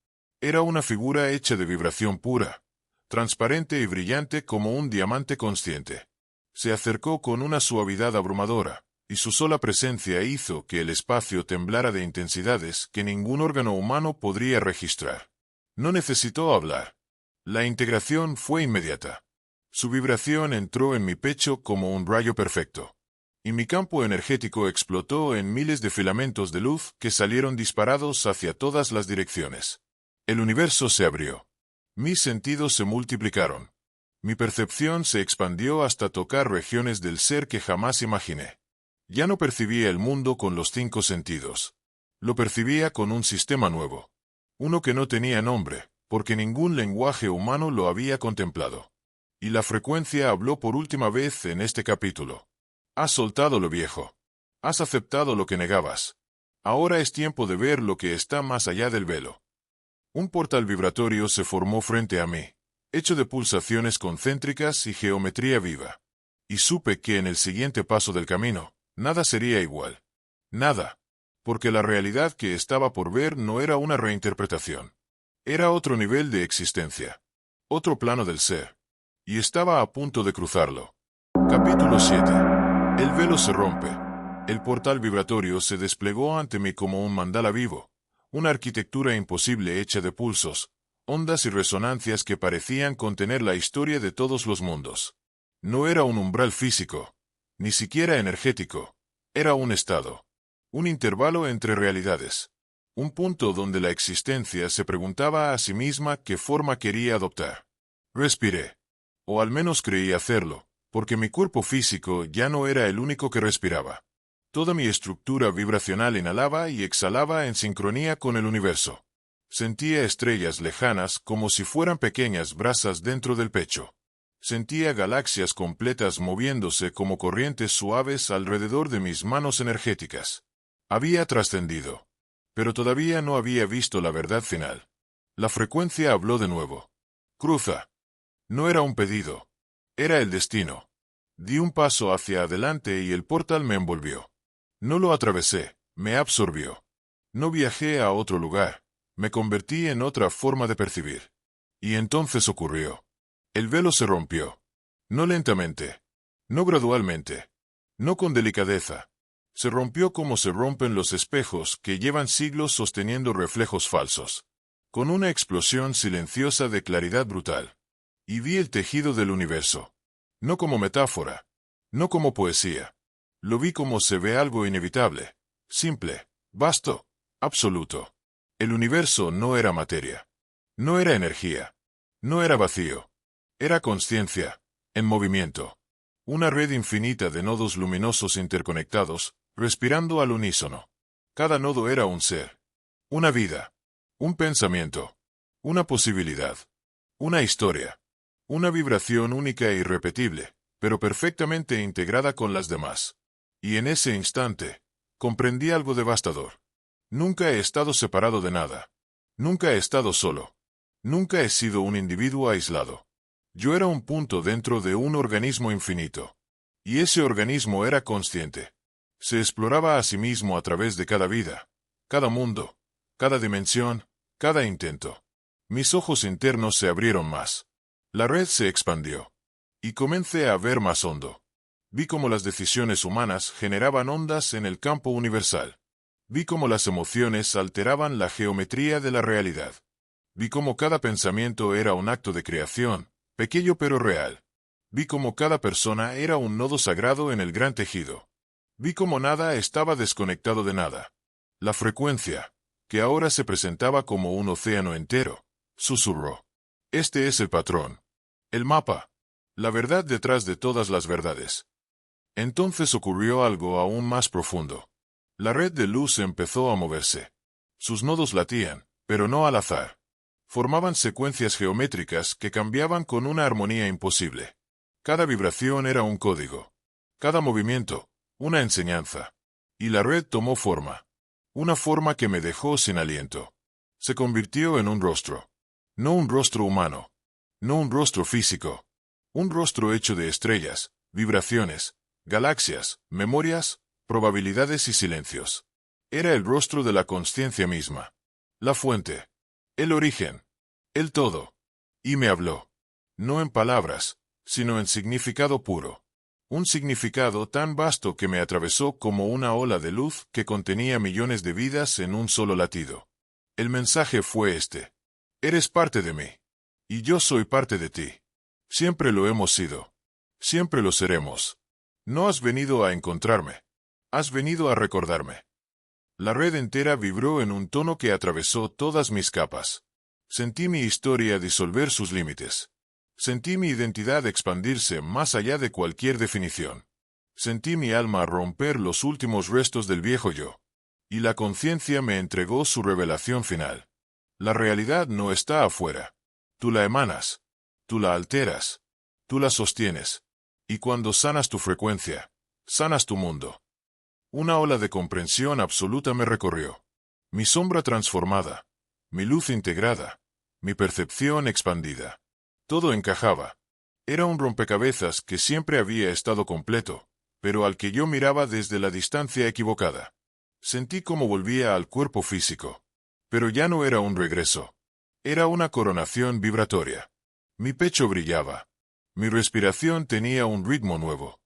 Era una figura hecha de vibración pura, transparente y brillante como un diamante consciente. Se acercó con una suavidad abrumadora, y su sola presencia hizo que el espacio temblara de intensidades que ningún órgano humano podría registrar. No necesitó hablar. La integración fue inmediata. Su vibración entró en mi pecho como un rayo perfecto. Y mi campo energético explotó en miles de filamentos de luz que salieron disparados hacia todas las direcciones. El universo se abrió. Mis sentidos se multiplicaron. Mi percepción se expandió hasta tocar regiones del ser que jamás imaginé. Ya no percibía el mundo con los 5 sentidos. Lo percibía con un sistema nuevo. Uno que no tenía nombre, porque ningún lenguaje humano lo había contemplado. Y la frecuencia habló por última vez en este capítulo. Has soltado lo viejo. Has aceptado lo que negabas. Ahora es tiempo de ver lo que está más allá del velo. Un portal vibratorio se formó frente a mí, hecho de pulsaciones concéntricas y geometría viva. Y supe que en el siguiente paso del camino, nada sería igual. Nada. Porque la realidad que estaba por ver no era una reinterpretación. Era otro nivel de existencia. Otro plano del ser. Y estaba a punto de cruzarlo. Capítulo 7. El velo se rompe. El portal vibratorio se desplegó ante mí como un mandala vivo. Una arquitectura imposible hecha de pulsos, ondas y resonancias que parecían contener la historia de todos los mundos. No era un umbral físico, ni siquiera energético. Era un estado. Un intervalo entre realidades. Un punto donde la existencia se preguntaba a sí misma qué forma quería adoptar. Respiré. O al menos creí hacerlo, porque mi cuerpo físico ya no era el único que respiraba. Toda mi estructura vibracional inhalaba y exhalaba en sincronía con el universo. Sentía estrellas lejanas como si fueran pequeñas brasas dentro del pecho. Sentía galaxias completas moviéndose como corrientes suaves alrededor de mis manos energéticas. Había trascendido. Pero todavía no había visto la verdad final. La frecuencia habló de nuevo. Cruza. No era un pedido. Era el destino. Di un paso hacia adelante y el portal me envolvió. No lo atravesé, me absorbió. No viajé a otro lugar, me convertí en otra forma de percibir. Y entonces ocurrió. El velo se rompió. No lentamente. No gradualmente. No con delicadeza. Se rompió como se rompen los espejos que llevan siglos sosteniendo reflejos falsos. Con una explosión silenciosa de claridad brutal. Y vi el tejido del universo. No como metáfora. No como poesía. Lo vi como se ve algo inevitable. Simple. Vasto. Absoluto. El universo no era materia. No era energía. No era vacío. Era consciencia. En movimiento. Una red infinita de nodos luminosos interconectados, respirando al unísono. Cada nodo era un ser. Una vida. Un pensamiento. Una posibilidad. Una historia. Una vibración única e irrepetible, pero perfectamente integrada con las demás. Y en ese instante, comprendí algo devastador. Nunca he estado separado de nada. Nunca he estado solo. Nunca he sido un individuo aislado. Yo era un punto dentro de un organismo infinito. Y ese organismo era consciente. Se exploraba a sí mismo a través de cada vida, cada mundo, cada dimensión, cada intento. Mis ojos internos se abrieron más. La red se expandió. Y comencé a ver más hondo. Vi cómo las decisiones humanas generaban ondas en el campo universal. Vi cómo las emociones alteraban la geometría de la realidad. Vi cómo cada pensamiento era un acto de creación, pequeño pero real. Vi cómo cada persona era un nodo sagrado en el gran tejido. Vi cómo nada estaba desconectado de nada. La frecuencia, que ahora se presentaba como un océano entero, susurró. Este es el patrón. El mapa. La verdad detrás de todas las verdades. Entonces ocurrió algo aún más profundo. La red de luz empezó a moverse. Sus nodos latían, pero no al azar. Formaban secuencias geométricas que cambiaban con una armonía imposible. Cada vibración era un código. Cada movimiento, una enseñanza. Y la red tomó forma. Una forma que me dejó sin aliento. Se convirtió en un rostro. No un rostro humano. No un rostro físico. Un rostro hecho de estrellas, vibraciones, galaxias, memorias, probabilidades y silencios. Era el rostro de la consciencia misma. La fuente. El origen. El todo. Y me habló. No en palabras, sino en significado puro. Un significado tan vasto que me atravesó como una ola de luz que contenía millones de vidas en un solo latido. El mensaje fue este. Eres parte de mí. Y yo soy parte de ti. Siempre lo hemos sido. Siempre lo seremos. No has venido a encontrarme. Has venido a recordarme. La red entera vibró en un tono que atravesó todas mis capas. Sentí mi historia disolver sus límites. Sentí mi identidad expandirse más allá de cualquier definición. Sentí mi alma romper los últimos restos del viejo yo. Y la conciencia me entregó su revelación final. La realidad no está afuera. Tú la emanas. Tú la alteras. Tú la sostienes. Y cuando sanas tu frecuencia, sanas tu mundo. Una ola de comprensión absoluta me recorrió. Mi sombra transformada. Mi luz integrada. Mi percepción expandida. Todo encajaba. Era un rompecabezas que siempre había estado completo, pero al que yo miraba desde la distancia equivocada. Sentí como volvía al cuerpo físico. Pero ya no era un regreso. Era una coronación vibratoria. Mi pecho brillaba. Mi respiración tenía un ritmo nuevo.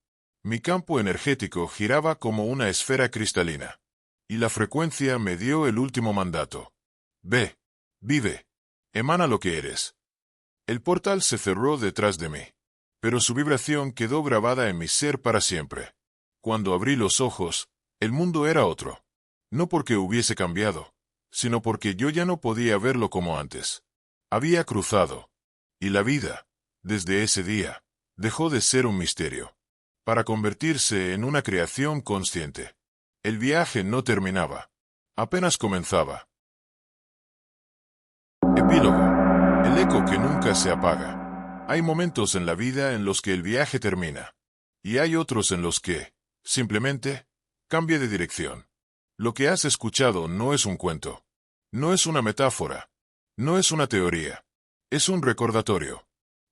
Mi campo energético giraba como una esfera cristalina. Y la frecuencia me dio el último mandato. Ve. Vive. Emana lo que eres. El portal se cerró detrás de mí. Pero su vibración quedó grabada en mi ser para siempre. Cuando abrí los ojos, el mundo era otro. No porque hubiese cambiado, sino porque yo ya no podía verlo como antes. Había cruzado. Y la vida, desde ese día, dejó de ser un misterio, para convertirse en una creación consciente. El viaje no terminaba. Apenas comenzaba. Epílogo. El eco que nunca se apaga. Hay momentos en la vida en los que el viaje termina. Y hay otros en los que, simplemente, cambia de dirección. Lo que has escuchado no es un cuento. No es una metáfora. No es una teoría. Es un recordatorio.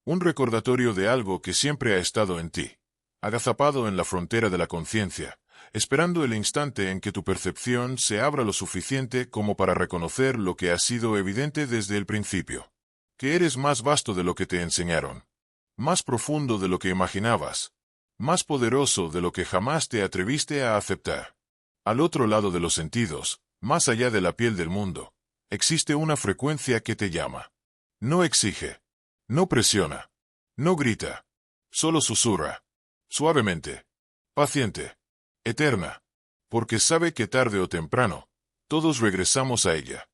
Un recordatorio de algo que siempre ha estado en ti, agazapado en la frontera de la conciencia, esperando el instante en que tu percepción se abra lo suficiente como para reconocer lo que ha sido evidente desde el principio. Que eres más vasto de lo que te enseñaron. más profundo de lo que imaginabas, más poderoso de lo que jamás te atreviste a aceptar. Al otro lado de los sentidos, más allá de la piel del mundo, existe una frecuencia que te llama. No exige, no presiona, no grita, solo susurra, suavemente, paciente, eterna, porque sabe que tarde o temprano, todos regresamos a ella.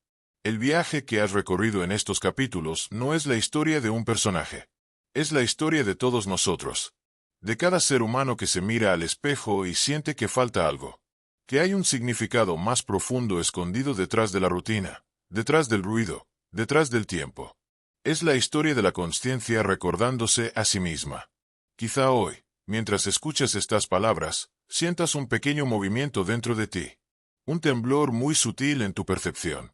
El viaje que has recorrido en estos capítulos no es la historia de un personaje. Es la historia de todos nosotros. De cada ser humano que se mira al espejo y siente que falta algo. Que hay un significado más profundo escondido detrás de la rutina, detrás del ruido, detrás del tiempo. Es la historia de la consciencia recordándose a sí misma. Quizá hoy, mientras escuchas estas palabras, sientas un pequeño movimiento dentro de ti. Un temblor muy sutil en tu percepción.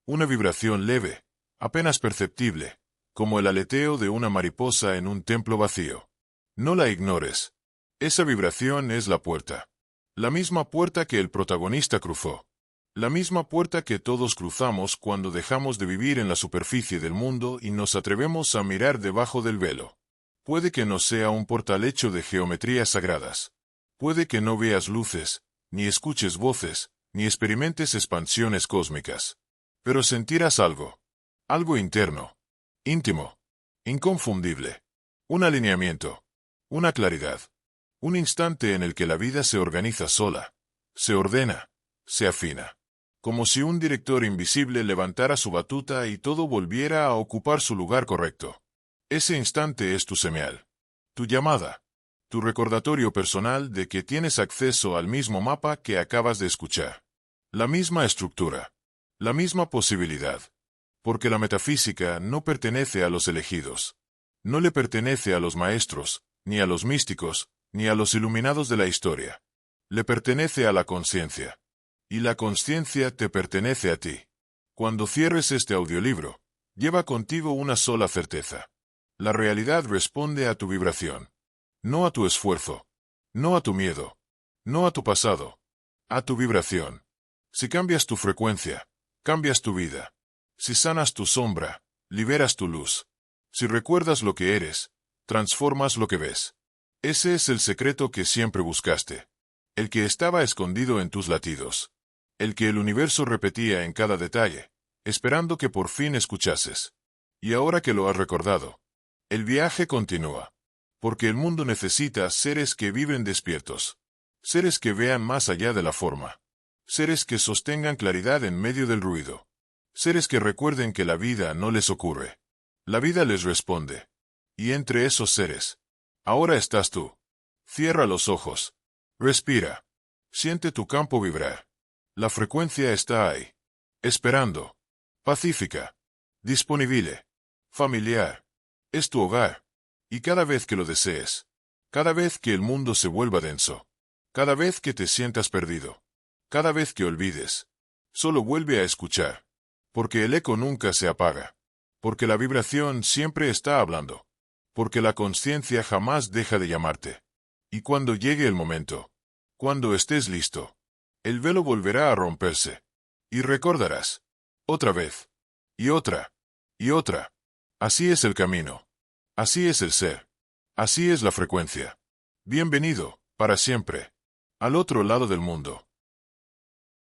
Una vibración leve, apenas perceptible, como el aleteo de una mariposa en un templo vacío. No la ignores. Esa vibración es la puerta. La misma puerta que el protagonista cruzó. La misma puerta que todos cruzamos cuando dejamos de vivir en la superficie del mundo y nos atrevemos a mirar debajo del velo. Puede que no sea un portal hecho de geometrías sagradas. Puede que no veas luces, ni escuches voces, ni experimentes expansiones cósmicas. Pero sentirás algo. Algo interno. Íntimo. Inconfundible. Un alineamiento. Una claridad. Un instante en el que la vida se organiza sola. Se ordena. Se afina. Como si un director invisible levantara su batuta y todo volviera a ocupar su lugar correcto. Ese instante es tu señal. Tu llamada. Tu recordatorio personal de que tienes acceso al mismo mapa que acabas de escuchar. La misma estructura. La misma posibilidad. Porque la metafísica no pertenece a los elegidos. No le pertenece a los maestros, ni a los místicos, ni a los iluminados de la historia. Le pertenece a la conciencia. Y la conciencia te pertenece a ti. Cuando cierres este audiolibro, lleva contigo una sola certeza. La realidad responde a tu vibración. No a tu esfuerzo. No a tu miedo. No a tu pasado. A tu vibración. Si cambias tu frecuencia, cambias tu vida. Si sanas tu sombra, liberas tu luz. Si recuerdas lo que eres, transformas lo que ves. Ese es el secreto que siempre buscaste. El que estaba escondido en tus latidos. El que el universo repetía en cada detalle, esperando que por fin escuchases. Y ahora que lo has recordado, el viaje continúa. Porque el mundo necesita seres que viven despiertos. Seres que vean más allá de la forma. Seres que sostengan claridad en medio del ruido. Seres que recuerden que la vida no les ocurre. La vida les responde. Y entre esos seres, ahora estás tú. Cierra los ojos. Respira. Siente tu campo vibrar. La frecuencia está ahí. Esperando. Pacífica. Disponible. Familiar. Es tu hogar. Y cada vez que lo desees. Cada vez que el mundo se vuelva denso. Cada vez que te sientas perdido. Cada vez que olvides. Solo vuelve a escuchar. Porque el eco nunca se apaga. Porque la vibración siempre está hablando. Porque la conciencia jamás deja de llamarte. Y cuando llegue el momento, cuando estés listo, el velo volverá a romperse. Y recordarás. Otra vez. Y otra. Y otra. Así es el camino. Así es el ser. Así es la frecuencia. Bienvenido, para siempre, al otro lado del mundo.